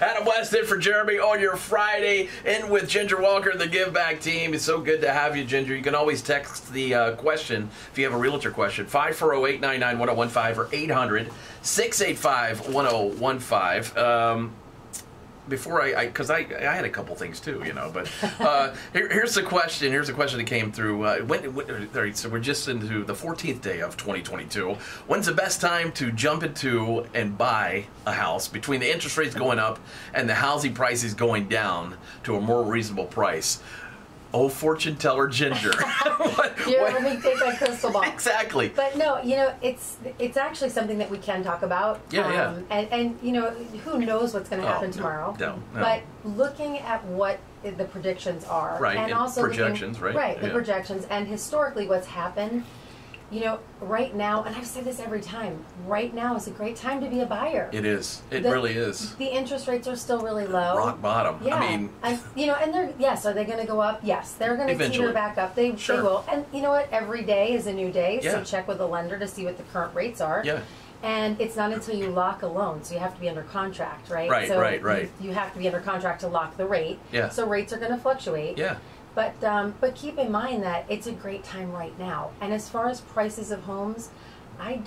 Adam West in for Jeremy on your Friday, in with Ginger Walker, the Give Back team. It's so good to have you, Ginger. You can always text the question if you have a realtor question, 540-899-1015 or 800-685-1015. Before because I had a couple things too, you know, but here's the question. Here's the question that came through. So we're just into the 14th day of 2022. When's the best time to jump into and buy a house between the interest rates going up and the housing prices going down to a more reasonable price? Oh, fortune teller Ginger. Let me take my crystal ball. Exactly. But no, you know, it's actually something that we can talk about. Yeah. And you know, who knows what's going to happen tomorrow? No. But looking at what the predictions are, right, and also projections, right? The projections, and historically what's happened. You know, right now, and I've said this every time, right now is a great time to be a buyer. It is. It really is. The interest rates are still really low. Rock bottom. Yeah. I mean, you know, and they're, yes, are they going to go up? Yes, they're going to teeter back up. They will. And you know what? Every day is a new day, so check with the lender to see what the current rates are. Yeah. And it's not until you lock a loan, so you have to be under contract, right? Right, so right. You have to be under contract to lock the rate. Yeah. So rates are going to fluctuate. Yeah. But keep in mind that it's a great time right now. And as far as prices of homes, I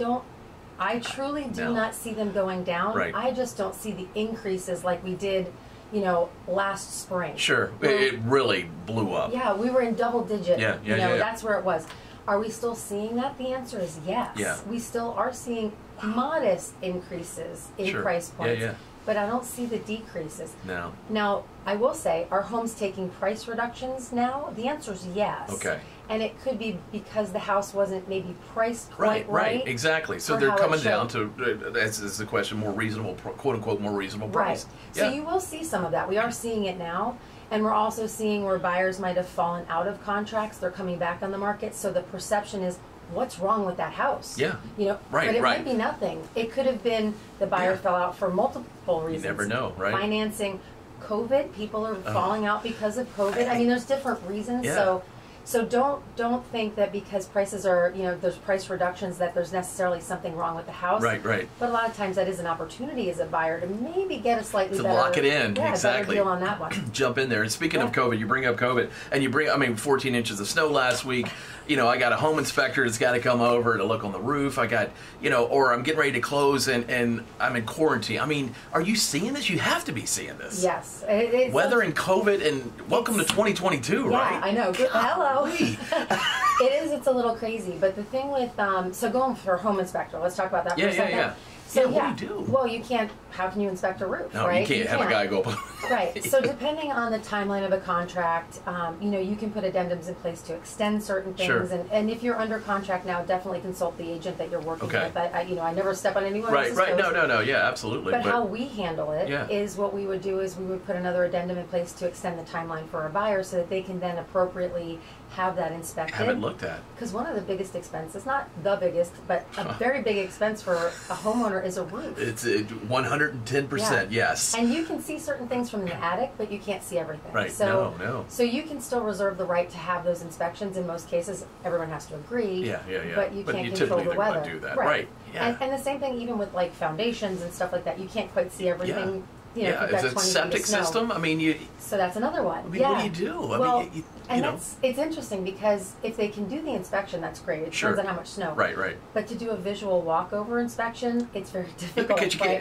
truly do not see them going down. Right. I just don't see the increases like we did, you know, last spring. Sure. It really blew up. Yeah, we were in double digit. Yeah. That's where it was. Are we still seeing that? The answer is yes. Yeah. We still are seeing modest increases in price points. Yeah. But I don't see the decreases. No. Now, I will say, are homes taking price reductions now? The answer is yes. Okay. And it could be because the house wasn't maybe priced quite right. Exactly. So they're coming down to, as is the question, more reasonable, quote unquote, more reasonable price. Right. So you will see some of that. We are seeing it now. And we're also seeing where buyers might have fallen out of contracts. They're coming back on the market. So the perception is, what's wrong with that house? Yeah. You know, but it might be nothing. It could have been the buyer fell out for multiple reasons. You never know, right? Financing, COVID, people are falling out because of COVID. I mean, there's different reasons. Yeah. So don't think that because prices are, you know, there's price reductions that there's necessarily something wrong with the house. Right. But a lot of times that is an opportunity as a buyer to maybe get a slightly better, lock it in. Exactly. Better deal on that one. Jump in there. And speaking of COVID, you bring up COVID, and 14 inches of snow last week. You know, I got a home inspector that's got to come over to look on the roof. I got, you know, or I'm getting ready to close and I'm in quarantine. I mean, are you seeing this? You have to be seeing this. Yes. Weather and COVID, and welcome to 2022, right? Yeah, I know. Hello. It's a little crazy. But the thing with, so going for a home inspector, let's talk about that for a second. Yeah. So what do you do? Well, you can't, how can you inspect a roof, no, right? You can't have a guy go. Right. So depending on the timeline of a contract, you know, you can put addendums in place to extend certain things. Sure. And if you're under contract now, definitely consult the agent that you're working with. I never step on anyone else's Right. toes. No. Yeah, absolutely. But how we handle it is what we would do is we would put another addendum in place to extend the timeline for our buyer so that they can then appropriately have that inspected. Have it looked at. Because one of the biggest expenses, not the biggest, but a very big expense for a homeowner is a roof. It's 110%, yes. And you can see certain things from the attic, but you can't see everything. Right, so, no. So you can still reserve the right to have those inspections. In most cases, everyone has to agree. Yeah. But you can't control the weather. Do that. Right. Yeah. And the same thing even with like foundations and stuff like that. You can't quite see everything. You know, Is it septic system? I mean, so that's another one. What do you do? Well, it's interesting because if they can do the inspection, that's great. It depends on how much snow. Right. But to do a visual walkover inspection, it's very difficult.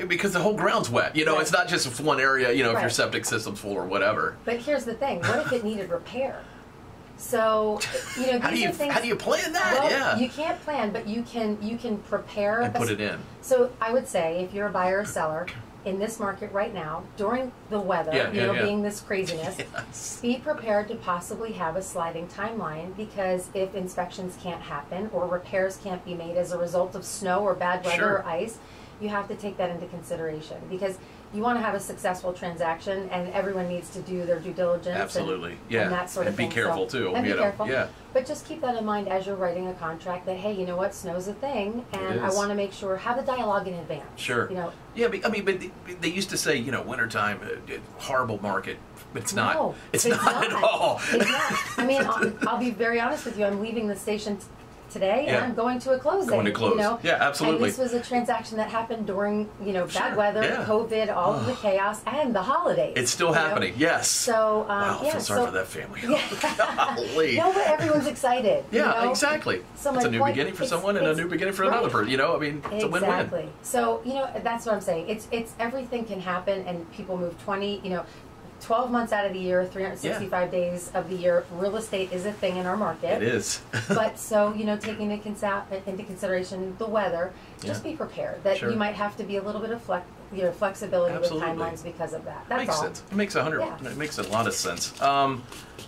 Because the whole ground's wet. You know, it's not just one area. You know, if your septic system's full or whatever. But here's the thing: what if it needed repair? So, you know, how do you plan that? Well, you can't plan, but you can prepare and put it in. So I would say if you're a buyer or seller in this market right now, during the weather, being this craziness, be prepared to possibly have a sliding timeline, because if inspections can't happen or repairs can't be made as a result of snow or bad weather or ice, you have to take that into consideration, because you want to have a successful transaction, and everyone needs to do their due diligence. Absolutely, and that sort of thing. And be careful too. And be careful. Yeah. But just keep that in mind as you're writing a contract, that hey, you know what, snow's a thing, and I want to make sure, have the dialogue in advance. Sure. You know. Yeah, but they used to say, you know, wintertime, horrible market. But it's not. No, it's not at all. It's not. I mean, I'll be very honest with you. I'm leaving the station today, and I'm going to a closing. Going to close. You know? Yeah, absolutely. And this was a transaction that happened during, bad weather, COVID, all of the chaos, and the holidays. It's still happening, yes. So, wow, I feel sorry for that family. Golly. No, but everyone's excited. Yeah, exactly. So it's a new beginning for someone and a new beginning for another person. I mean, it's a win-win. Exactly. So, that's what I'm saying. It's everything can happen, and people move 12 months out of the year, 365 days of the year. Real estate is a thing in our market. It is. But so, taking into consideration the weather, just be prepared that you might have to be a little bit of flexibility with timelines because of that. That's makes all. sense. It makes it makes a lot of sense.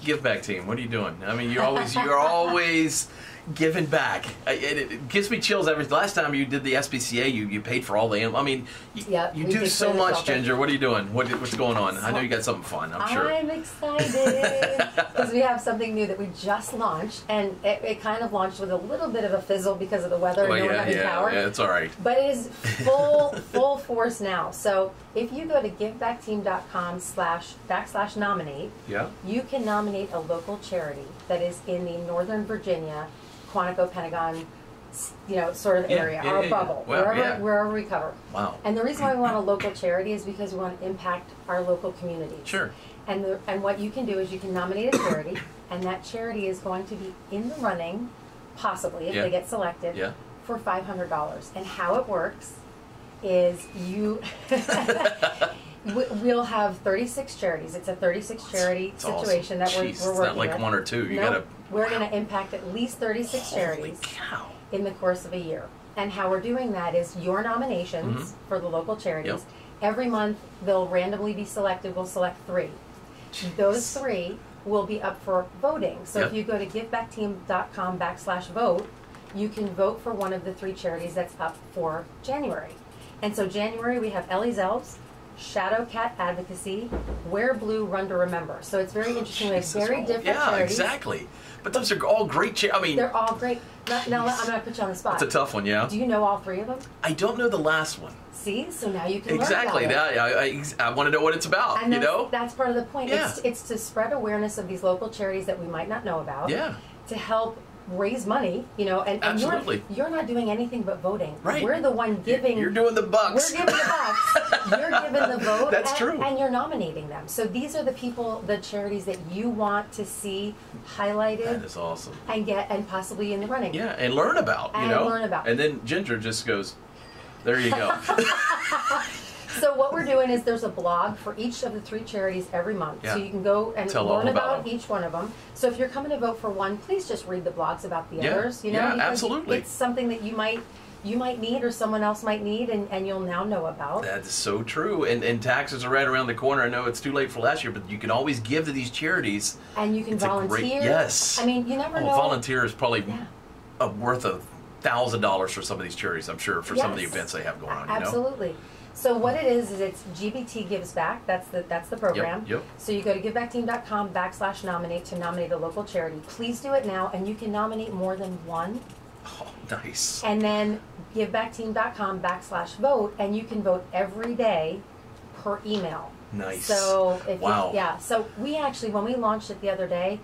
Give back team. What are you doing? I mean, you're always giving back. It gives me chills every. Last time you did the SPCA, you paid for all the animals. I mean, you do so much, Ginger. What are you doing? What's going on? I know you got something fun. I'm sure. I'm excited because we have something new that we just launched, and it kind of launched with a little bit of a fizzle because of the weather. Well, and no one having power. Yeah, it's all right. But it is full force now. So if you go to givebackteam.com/nominate, you can nominate a local charity that is in the Northern Virginia, Quantico, Pentagon, sort of area, our bubble, wherever we cover. Wow. And the reason why we want a local charity is because we want to impact our local communities. Sure. And what you can do is you can nominate a charity, and that charity is going to be in the running, possibly, if they get selected, for $500. And how it works is we'll have 36 charities. It's a 36 charity situation that we're working with. It's not like one or two. We're going to impact at least 36 charities in the course of a year. And how we're doing that is your nominations for the local charities. Every month they'll randomly be selected. We'll select 3. Those 3 will be up for voting. So if you go to givebackteam.com/vote, you can vote for one of the 3 charities that's up for January. And so January we have Ellie's Elves, Shadow Cat Advocacy, Wear Blue, Run to Remember. So it's very interesting. We have very different charities. Yeah, exactly. But those are all great charities. I mean, they're all great. Now I'm going to put you on the spot. It's a tough one, yeah. Do you know all 3 of them? I don't know the last one. See, so now you can exactly. learn about it. I want to know what it's about. And that's part of the point. Yeah. It's to spread awareness of these local charities that we might not know about. Yeah. To help raise money, and absolutely. You're not doing anything but voting. Right. We're the one giving. You're doing the bucks. We're giving the bucks. You're giving the vote. That's true. And you're nominating them. So these are the people, the charities that you want to see highlighted. That is awesome. And possibly in the running. Yeah, and learn about. Learn about. And then Ginger just goes, there you go. So what we're doing is there's a blog for each of the 3 charities every month. So you can go and learn about each one of them. So if you're coming to vote for one, please just read the blogs about the others. Yeah, absolutely. It's something that you might need or someone else might need, and you'll now know about. That is so true. And taxes are right around the corner. I know it's too late for last year, but you can always give to these charities. And you can volunteer. Yes. I mean, you never know. Volunteer is probably worth $1,000 for some of these charities, I'm sure, for some of the events they have going on. Absolutely. So what it is it's GBT Gives Back. That's the program. Yep. So you go to givebackteam.com/nominate to nominate a local charity. Please do it now, and you can nominate more than one. Oh, nice. And then givebackteam.com/vote, and you can vote every day per email. Nice. So wow. So we actually, when we launched it the other day,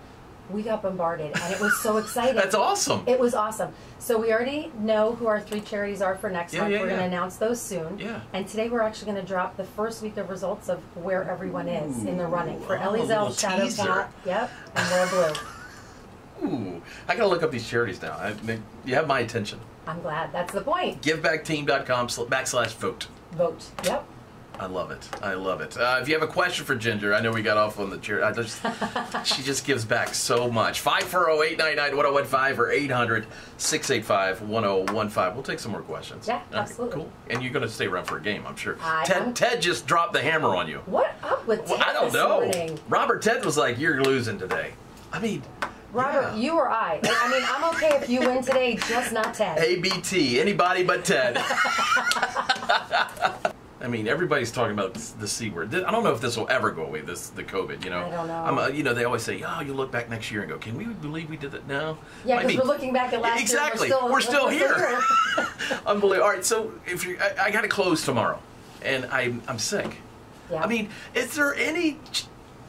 we got bombarded, and it was so exciting. That's awesome. It was awesome. So we already know who our 3 charities are for next month. We're going to announce those soon. Yeah. And today we're actually going to drop the first week of results of where everyone is in the running. For Ellie's Elves, Shadow Cat, and Wear Blue. Ooh, I got to look up these charities now. You have my attention. I'm glad. That's the point. Givebackteam.com/vote. Vote. Yep. I love it. I love it. If you have a question for Ginger, I know we got off on the chair. She just gives back so much. 540-899-1015 or 800-685-1015. We'll take some more questions. Yeah, absolutely. Cool. And you're going to stay around for a game, I'm sure. Ted just dropped the hammer on you. What up with Ted? I don't know. Morning? Robert Ted was like, you're losing today. I mean... Robert, you or I. I mean, I'm okay if you win today, just not Ted. ABT, anybody but Ted. I mean, everybody's talking about the C word. I don't know if this will ever go away, the COVID, I don't know. They always say, oh, you look back next year and go, can we believe we did that now? Yeah, because we're looking back at last year. Exactly. We're still here. Unbelievable. All right, so I got to close tomorrow, and I'm sick. Yeah. I mean, is there any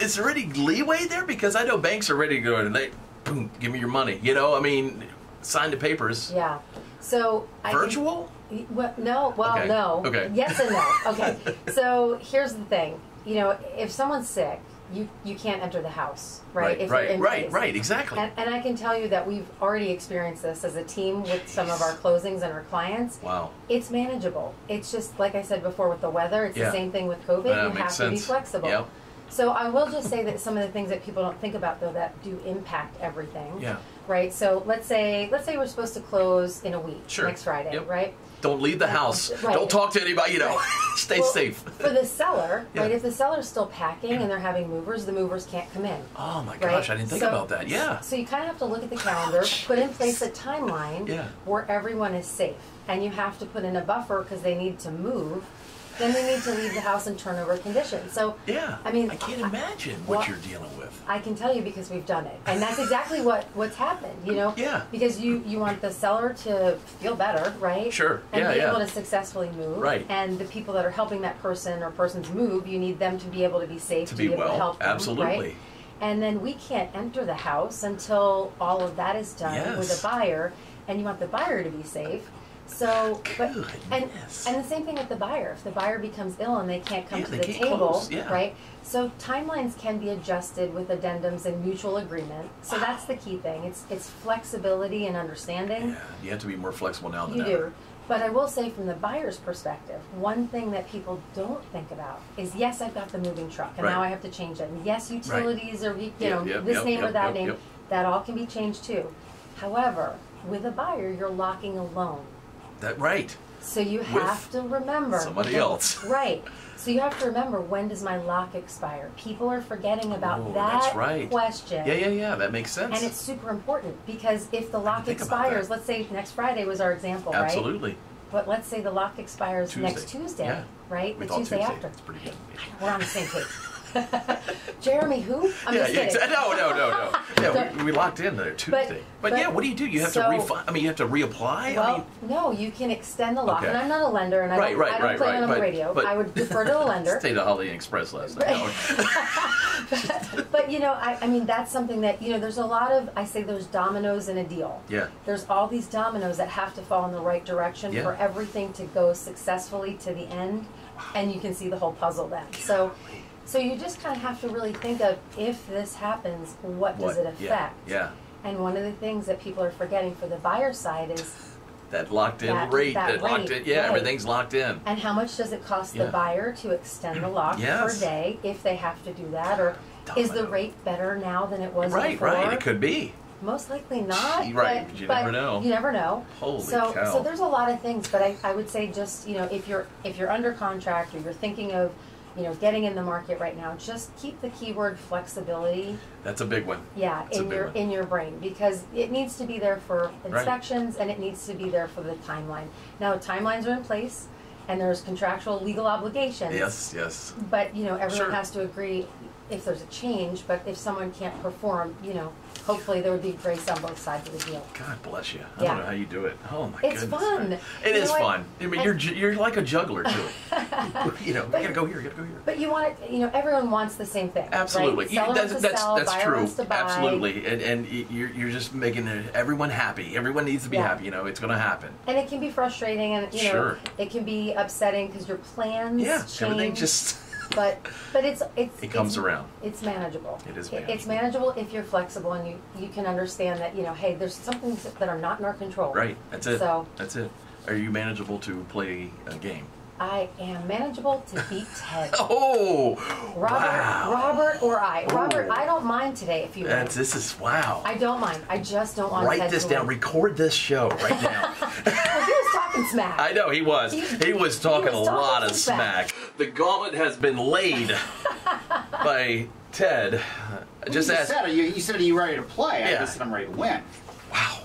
leeway there? Because I know banks are ready to go and boom, give me your money. I mean, sign the papers. Yeah. So virtual? No. Okay. No. Okay. Yes and no. Okay. So here's the thing. You know, if someone's sick, you can't enter the house, right? Right, exactly. And I can tell you that we've already experienced this as a team with some of our closings and our clients. Wow. It's manageable. It's just, like I said before with the weather, it's the same thing with COVID. You have to be flexible. Yep. So I will just say that some of the things that people don't think about, though, that do impact everything. Yeah. Right? So let's say we're supposed to close in a week, next Friday, right? Don't leave the house. Right. Don't talk to anybody, you know. Stay safe. For the seller, right, if the seller's still packing and they're having movers, the movers can't come in. Oh my gosh, I didn't think about that. Yeah. So you kind of have to look at the calendar, put in place a timeline where everyone is safe. And you have to put in a buffer because they need to move. Then they need to leave the house in turnover conditions. So I mean, I can't imagine what you're dealing with. I can tell you because we've done it, and that's exactly what's happened. You know, because you want the seller to feel better, right? Sure. And be able to successfully move. Right. And the people that are helping that person or person's move, you need them to be able to be safe, to be able to help them, absolutely. Right? And then we can't enter the house until all of that is done with a buyer, and you want the buyer to be safe. So, and the same thing with the buyer. If the buyer becomes ill and they can't come to the table, right? So timelines can be adjusted with addendums and mutual agreement. So that's the key thing. It's flexibility and understanding. Yeah, you have to be more flexible now than ever. You do. But I will say from the buyer's perspective, one thing that people don't think about is, yes, I've got the moving truck, and now I have to change it. And yes, utilities or, this name or that name, that all can be changed too. However, with a buyer, you're locking a loan. So you have to remember somebody else. Right. So you have to remember, when does my lock expire? People are forgetting about that question. Yeah. That makes sense. And it's super important because if the lock expires, let's say next Friday was our example, right? Absolutely. But let's say the lock expires next Tuesday, right? The Tuesday after. That's pretty good. We're on the same page. Jeremy, who? I'm just kidding. No. Yeah, we locked in there Tuesday. But yeah, what do? You have to refund. I mean, you have to reapply. Well, no, you can extend the lock. And I'm not a lender, and I don't play on the radio. I would defer to the lender. Stayed at Holiday Inn Express last night. But I mean, that's something that there's a lot of. I say there's dominoes in a deal. Yeah. There's all these dominoes that have to fall in the right direction for everything to go successfully to the end, and you can see the whole puzzle then. So you just kind of have to really think of, if this happens, what does it affect? Yeah. And one of the things that people are forgetting for the buyer side is that locked in rate. Everything's locked in. And how much does it cost the buyer to extend the lock per day if they have to do that? Or is the rate better now than it was before? Right. It could be. Most likely not. Right. But you never know. You never know. Holy cow. So there's a lot of things, but I would say just, if you're under contract or you're thinking of getting in the market right now, just keep the keyword flexibility. That's a big one. Yeah, in your brain, because it needs to be there for inspections and it needs to be there for the timeline. Now, timelines are in place and there's contractual legal obligations. Yes. But, everyone has to agree if there's a change, but if someone can't perform, hopefully there would be grace on both sides of the deal. God bless you. I don't know how you do it. Oh my goodness. It's fun. It is fun. I mean, you're like a juggler too. You gotta go here, you gotta go here. But you want it. Everyone wants the same thing. Absolutely. Right? That's true. Wants to buy. Absolutely. And you're just making everyone happy. Everyone needs to be happy. It's going to happen. And it can be frustrating, and it can be upsetting because your plans change. Everything just. But it comes around. It's manageable. It is manageable. It's manageable if you're flexible and you can understand that hey, there's some things that are not in our control. Right. That's it. So that's it. Are you manageable to play a game? I am manageable to beat Ted. Robert or I. Robert, I don't mind today if you win. Wow. I don't mind. I just don't want Ted to win. Write this down. Record this show right now. Well, he was talking smack. I know he was. He was talking a lot of smack. The gauntlet has been laid by Ted. You said, are you ready to play? I just said I'm ready to win. Wow.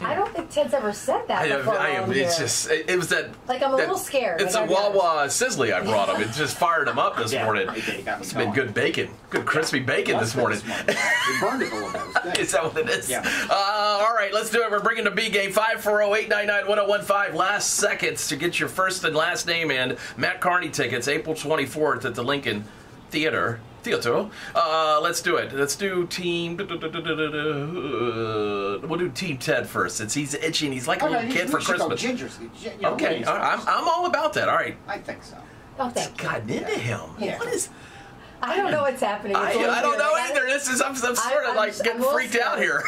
I don't think Ted's ever said that before. It's just, it was that. Like, I'm a little scared. It's a Wawa sizzly I brought him. It just fired him up this morning. It's been good bacon. Good crispy bacon this morning. We burned it a little bit. Is that what it is? Yeah. All right, let's do it. We're bringing the B game. 540-899-1015. Last seconds to get your first and last name in. Matt Carney tickets, April 24th at the Lincoln Theater. Theodore. Let's do it. Let's do team. We'll do Team Ted first, since he's itching. He's like a little kid for Christmas. Okay, I'm all about that. All right. I think so. Oh, thank It's gotten into him. Yeah. What is? I don't know what's happening. I don't know either. I'm sort of like getting freaked out here.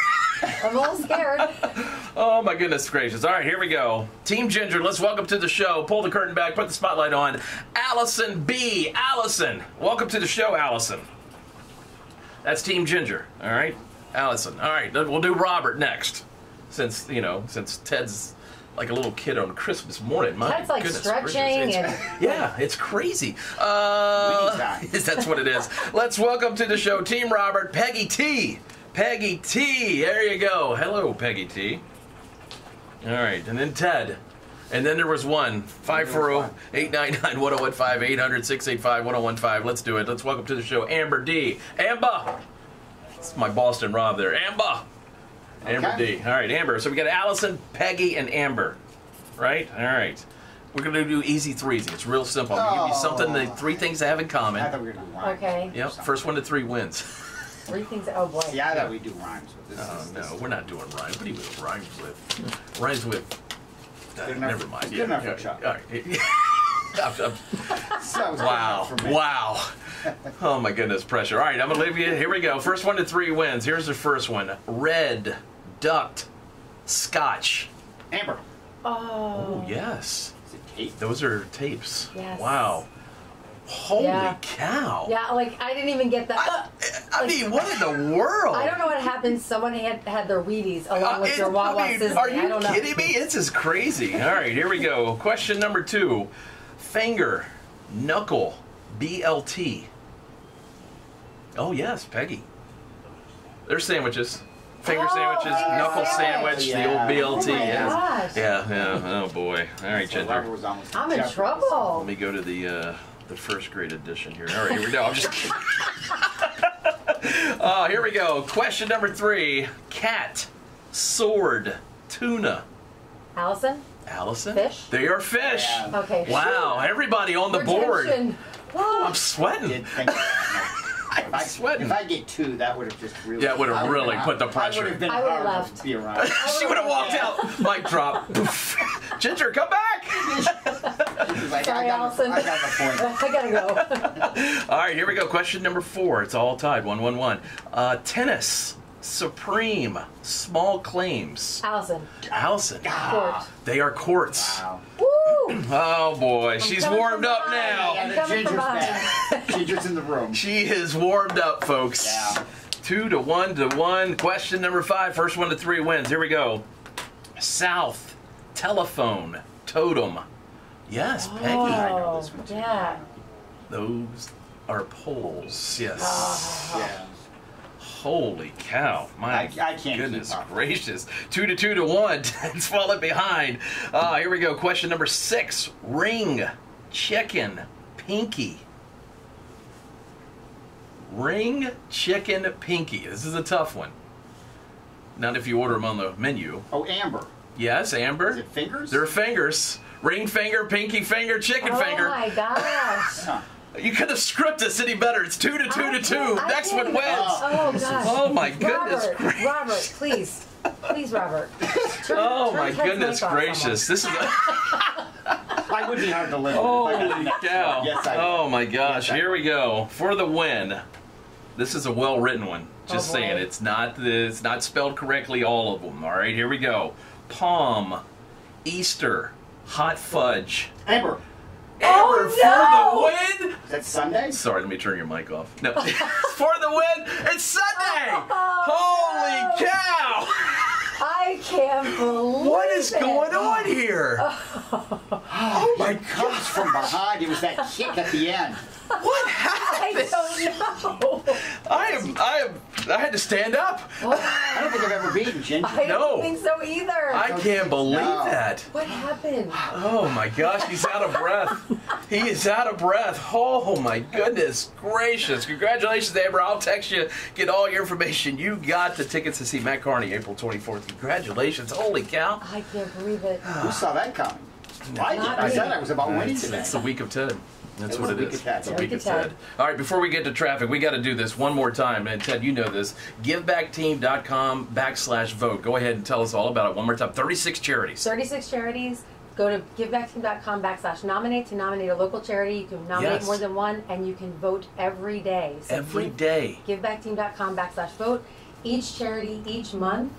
I'm a little scared. Oh my goodness gracious. All right, here we go. Team Ginger, let's welcome to the show. Pull the curtain back, put the spotlight on. Allison B. Allison. Welcome to the show, Allison. That's Team Ginger. All right. Allison. All right, we'll do Robert next. Since Ted's like a little kid on Christmas morning. My Ted's like goodness stretching gracious. Yeah, it's crazy. That's what it is. Let's welcome to the show Team Robert, Peggy T. Peggy T. There you go. Hello, Peggy T. All right, and then Ted. And then there was one. 540-899-1015, 800-685-1015. Let's do it. Let's welcome to the show Amber D. Amber. It's my Boston Rob there. Amber. Amber D. All right, Amber. So we got Allison, Peggy, and Amber. Right? All right. We're going to do easy threes. It's real simple. I'm going to give you something, three things to have in common. I thought we were going to rhyme. Okay. Yep. First one to three wins. Three things. Oh, boy. Yeah, I thought we do rhymes with this. Oh, no, we're not doing rhymes. What do you mean rhymes with? Rhymes with... never mind. Good enough for Chuck. All right. Wow. Oh, my goodness, pressure. All right, I'm going to leave you. Here we go. First one to three wins. Here's the first one. Red duct scotch. Amber. Oh. Oh, yes. Is it tape? Those are tapes. Yes. Wow. Holy cow. Yeah, like, I didn't even get that. I mean, what in the world? I don't know what happened. Someone had their Wheaties along with your Wawa Sizzling. Are you kidding me? This is crazy. All right, here we go. Question number 2. Finger, knuckle, BLT. Oh, yes, Peggy. There's sandwiches. Finger sandwiches, knuckle sandwich, the old BLT. Oh my gosh. Yeah. Oh, boy. All right, Ginger. I'm in trouble. Let me go to the first grade edition here. All right, here we go. I'm just kidding. Here we go. Question number 3. Cat, sword, tuna. Allison? Fish? They are fish. Yeah. Okay. Wow, everybody on the board. I'm sweating. I'm sweating. If I get 2, that would have just really... Yeah, it would have really put the pressure. I would have been left. to be around. She would have walked out. Mic drop. Ginger, come back. Sorry, Allison. I got the point. I gotta go. All right, here we go. Question number 4. It's all tied. 1-1-1. Tennis, supreme, small claims. Allison. Court. They are courts. Wow. Woo! Oh boy, she's warmed up now. Yeah, Ginger's back. Ginger's in the room. She is warmed up, folks. Yeah. 2 to 1 to 1. Question number 5. First one to 3 wins. Here we go. South, telephone, totem. Yes, Peggy. I know this one too. Yeah. Those are poles. Yes. Yeah. Holy cow. My I can't goodness keep up. gracious. 2 to 1. It's falling behind. Here we go. Question number 6. Ring, chicken, pinky. Ring, chicken, pinky. This is a tough one. Not if you order them on the menu. Oh, Amber. Yes, Amber. Is it fingers? They're fingers. Ring finger, pinky finger, chicken finger. Oh my gosh. Huh. You could have scripted this any better. It's 2 to 2. Next one wins. Oh gosh. Oh my goodness gracious. Robert, please. Please, Robert. Oh my goodness gracious. This is I would be hard to live with. holy cow. Yes, I Oh my gosh. Yes, I Here we go. For the win. This is a well-written one. Just Oh, boy. saying. It's not spelled correctly, all of them. All right, here we go. Palm, Easter, hot fudge. Amber. Amber for the win. Is that Sunday? Sorry, let me turn your mic off. No. For the win, it's Sunday. Holy cow. I can't believe What is it. going on here? Oh my comes from behind. It was that kick at the end. What happened? I don't know. I had to stand up. I don't think I've ever beaten Ginger. I No. don't think so either. I can't believe No. that. What happened? Oh my gosh, he's out of breath. He is out of breath. Oh my goodness gracious. Congratulations, Amber. I'll text you, get all your information. You got the tickets to see Matt Carney April 24th. Congratulations. Holy cow. I can't believe it. Who saw that coming? I did. Not I me. said I was about winning today. It's the week of 10. That's what it is. It's a week of Ted. All right, before we get to traffic, we got to do this one more time. And Ted, you know this. GiveBackTeam.com/vote. Go ahead and tell us all about it one more time. 36 charities. 36 charities. Go to GiveBackTeam.com/nominate to nominate a local charity. You can nominate more than one, and you can vote every day. So every day. GiveBackTeam.com/vote. Each charity, each month,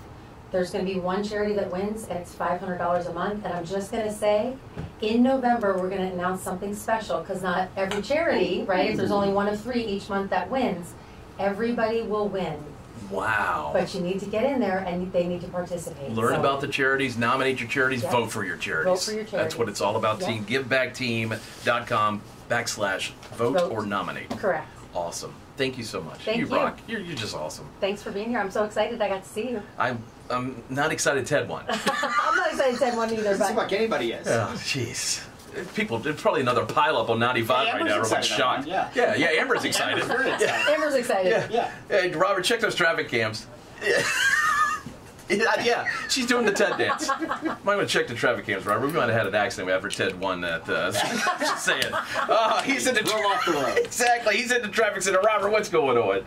there's going to be one charity that wins, and it's $500 a month. And I'm just going to say, in November, we're going to announce something special, because not every charity, right? If there's only one of 3 each month that wins, everybody will win. Wow. But you need to get in there, and they need to participate. Learn about the charities, nominate your charities, vote for your charities. Vote for your charities. That's what it's all about, team. GiveBackTeam.com/vote or nominate. Correct. Awesome. Thank you so much. Thank you. Rock. You're just awesome. Thanks for being here. I'm so excited I got to see you. I'm not excited Ted won. I'm not excited Ted won either. It seems like anybody is. Oh, jeez. People, there's probably another pileup on 95 right now. Everyone's shocked. Yeah, Amber's excited. Amber's excited. Yeah. Hey, Robert, check those traffic cams. Yeah, she's doing the Ted dance. Might want to check the traffic cams, Robert. We might have had an accident after Ted won that. Just saying. He's in the off the road. Exactly. He's in the traffic center. Robert, what's going on?